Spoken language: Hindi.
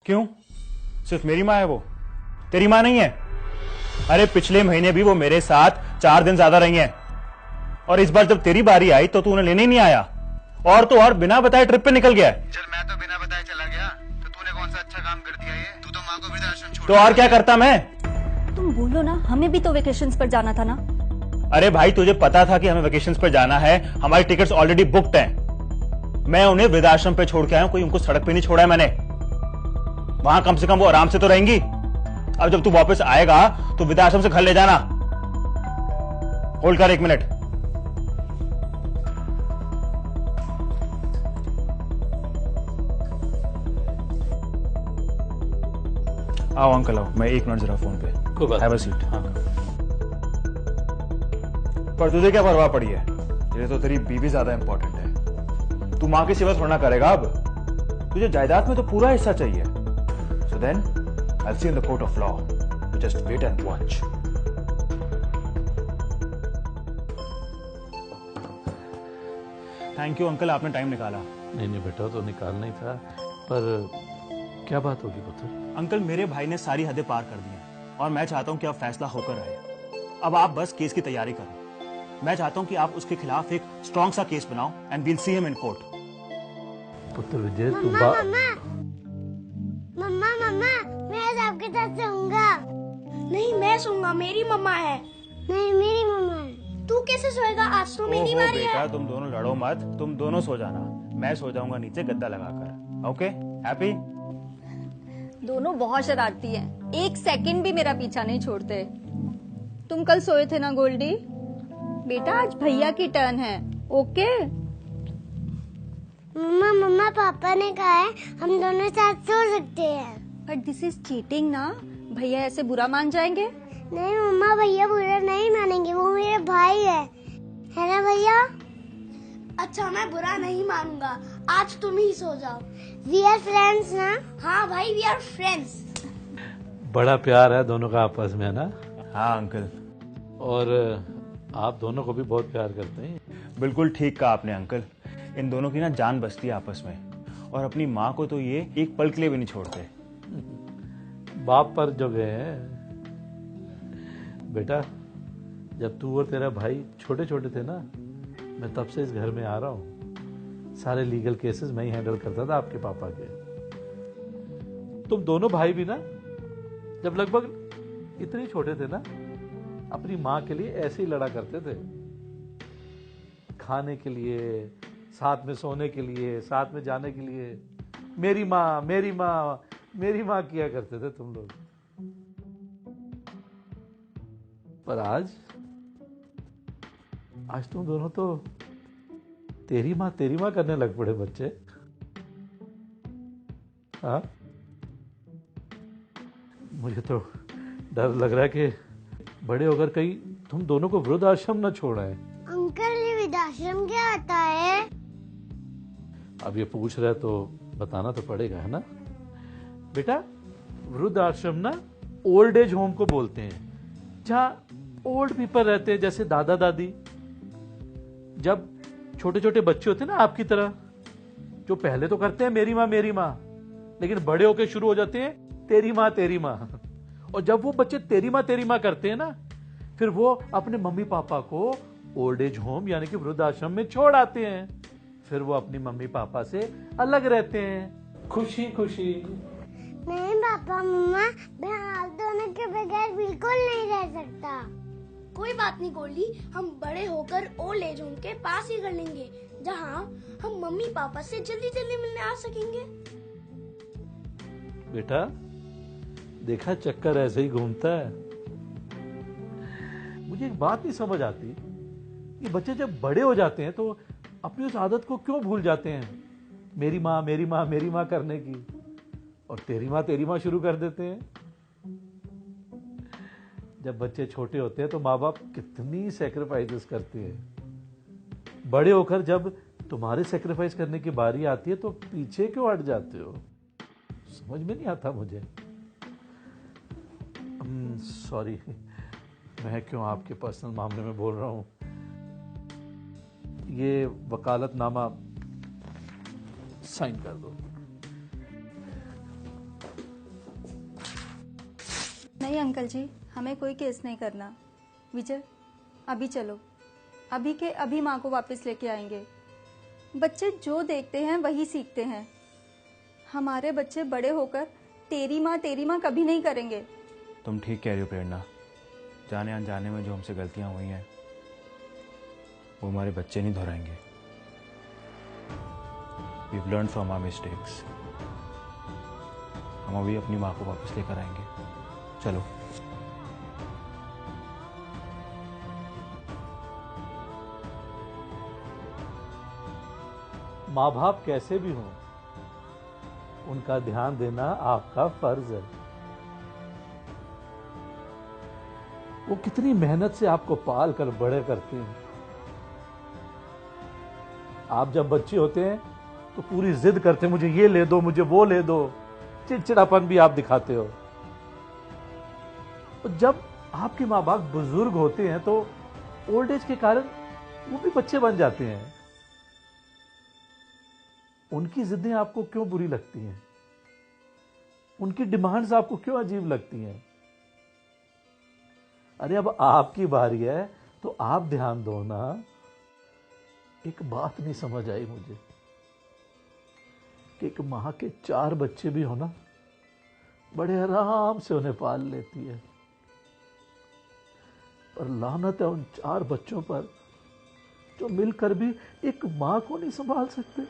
क्यों? सिर्फ मेरी माँ है वो, तेरी माँ नहीं है? अरे पिछले महीने भी वो मेरे साथ 4 दिन ज्यादा रही हैं, और इस बार जब तेरी बारी आई तो तू उन्हें लेने ही नहीं आया, और तो और बिना बताए ट्रिप पे निकल गया। चल मैं तो बिना बताए चला गया, तो तूने कौन सा अच्छा काम कर दिया? ये तू तो माँ को वृद्धाश्रम छोड़ तो और क्या करता मैं? तुम बोलो ना, हमें भी तो वेकेशंस पर जाना था ना। अरे भाई तुझे पता था कि हमें वेकेशंस पर जाना है, हमारी टिकट्स ऑलरेडी बुक्ड हैं। मैं उन्हें वृद्धाश्रम पे छोड़ के आया हूं, कोई उनको सड़क पे नहीं छोड़ा है मैंने। वहां कम से कम वो आराम से तो रहेंगी। अब जब तू वापस आएगा तो वृद्धाश्रम से घर ले जाना। होल्ड कर 1 मिनट। आओ अंकल आओ, मैं 1 मिनट जरा फोन पे। Have a seat. हाँ। पर तुझे क्या परवाह पड़ी है? ये तो तेरी बीवी ज्यादा इंपॉर्टेंट है। तू मां की सेवा थोड़ा करेगा अब। तुझे जायदाद में तो पूरा हिस्सा चाहिए। So then I will see in the court of law. You just wait and watch. Thank you uncle, आपने टाइम निकाला। नहीं बेटा, तो निकालना ही था, पर क्या बात होगी पुत्र? अंकल मेरे भाई ने सारी हदें पार कर दी हैं और मैं चाहता हूं कि अब फैसला होकर आए। अब आप बस केस की तैयारी करो। मैं चाहता हूं कि आप उसके खिलाफ एक स्ट्रॉन्ग सा केस बनाओ and we'll see him in court. पुत्र विजय तू मम्मा मैं आज आपके साथ सोऊंगा। नहीं मैं सोऊंगा, मेरी मम्मा है। नहीं मेरी मम्मा है। तू कैसे सोएगा? आज तो मेरी बारी है। बेटा तुम दोनों लड़ो मत, तुम दोनों सो जाना, मैं सो जाऊंगा नीचे गद्दा लगाकर। Okay happy? दोनों बहुत शरारती हैं, 1 सेकंड भी मेरा पीछा नहीं छोड़ते। तुम कल सोए थे ना गोल्डी? बेटा आज भैया की टर्न है। ओके मम्मा पापा ने कहा है हम दोनों साथ सो सकते हैं। बट दिस इज चीटिंग ना, भैया ऐसे बुरा मान जाएंगे। नहीं मम्मा, भैया बुरा नहीं मानेंगे, वो मेरे भाई है ना भैया? अच्छा मैं बुरा नहीं मानूंगा, आज तुम ही सो जाओ। वी आर फ्रेंड्स ना? हाँ भाई, वी आर फ्रेंड्स। बड़ा प्यार है दोनों का आपस में, है ना? हाँ अंकल। और आप दोनों को भी बहुत प्यार करते हैं। बिल्कुल ठीक कहा आपने अंकल, इन दोनों की ना जान बसती है आपस में, और अपनी माँ को तो ये एक पल के लिए भी नहीं छोड़ते। बाप पर जो गए हैं बेटा, जब तू और तेरा भाई छोटे छोटे थे ना, मैं तब से इस घर में आ रहा हूँ। सारे लीगल केसेस मैं ही हैंडल करता था आपके पापा के। तुम दोनों भाई भी ना जब लगभग इतने छोटे थे ना, अपनी माँ के लिए ऐसे ही लड़ा करते थे। खाने के लिए, साथ में सोने के लिए, साथ में जाने के लिए मेरी माँ मेरी माँ मेरी माँ किया करते थे तुम लोग। पर आज तुम दोनों तो तेरी माँ करने लग पड़े बच्चे। हाँ, मुझे तो डर लग रहा है कि बड़े होकर कहीं तुम दोनों को वृद्धाश्रम न छोड़ाए। अंकल ये वृद्धाश्रम क्या आता है? अब ये पूछ रहे तो बताना तो पड़ेगा, है ना बेटा? वृद्धाश्रम ना ओल्ड एज होम को बोलते हैं, जहां ओल्ड पीपल रहते हैं, जैसे दादा दादी। जब छोटे छोटे बच्चे होते हैं ना आपकी तरह, जो पहले तो करते हैं मेरी माँ, लेकिन बड़े होके शुरू हो जाते हैं तेरी माँ। और जब वो बच्चे तेरी माँ करते हैं ना, फिर वो अपने मम्मी पापा को ओल्ड एज होम यानी कि वृद्धाश्रम में छोड़ आते हैं। फिर वो अपनी मम्मी पापा से अलग रहते हैं, खुशी खुशी। नहीं पापा मम्मा, मैं आप दोनों के बगैर बिल्कुल नहीं रह सकता। कोई बात नहीं गोल्डी, हम बड़े होकर ओल्ड एज होम के पास ही कर लेंगे, जहाँ हम मम्मी पापा से जल्दी जल्दी मिलने आ सकेंगे। बेटा देखा, चक्कर ऐसे ही घूमता है। मुझे एक बात नहीं समझ आती कि बच्चे जब बड़े हो जाते हैं तो अपनी उस आदत को क्यों भूल जाते हैं, मेरी माँ करने की, और तेरी माँ शुरू कर देते हैं। जब बच्चे छोटे होते हैं तो माँ बाप कितनी सैक्रिफाइसेस करते हैं। बड़े होकर जब तुम्हारे सैक्रिफाइस करने की बारी आती है तो पीछे क्यों हट जाते हो? समझ में नहीं आता मुझे। सॉरी, मैं क्यों आपके पर्सनल मामले में बोल रहा हूं। ये वकालतनामा साइन कर दो। नहीं अंकल जी, हमें कोई केस नहीं करना। विजय, अभी चलो, अभी के अभी माँ को वापस लेके आएंगे। बच्चे जो देखते हैं वही सीखते हैं। हमारे बच्चे बड़े होकर तेरी माँ कभी नहीं करेंगे। तुम ठीक कह रही हो प्रेरणा, जाने अनजाने में जो हमसे गलतियां हुई हैं वो हमारे बच्चे नहीं दोहराएंगे। We've learned from our mistakes. हम अभी अपनी माँ को वापस लेकर आएंगे। चलो। माँ बाप कैसे भी हों, उनका ध्यान देना आपका फर्ज है। वो कितनी मेहनत से आपको पाल कर बड़े करते हैं। आप जब बच्चे होते हैं तो पूरी जिद करते हैं, मुझे ये ले दो, मुझे वो ले दो। चिड़चिड़ापन भी आप दिखाते हो। और जब आपके माँ बाप बुजुर्ग होते हैं तो ओल्ड एज के कारण वो भी बच्चे बन जाते हैं। उनकी जिद्दें आपको क्यों बुरी लगती हैं? उनकी डिमांड्स आपको क्यों अजीब लगती हैं? अरे अब आपकी बारी है तो आप ध्यान दो ना। एक बात नहीं समझ आई मुझे कि एक मां के 4 बच्चे भी हो ना, बड़े आराम से उन्हें पाल लेती है, पर लानत है उन 4 बच्चों पर जो मिलकर भी एक मां को नहीं संभाल सकते।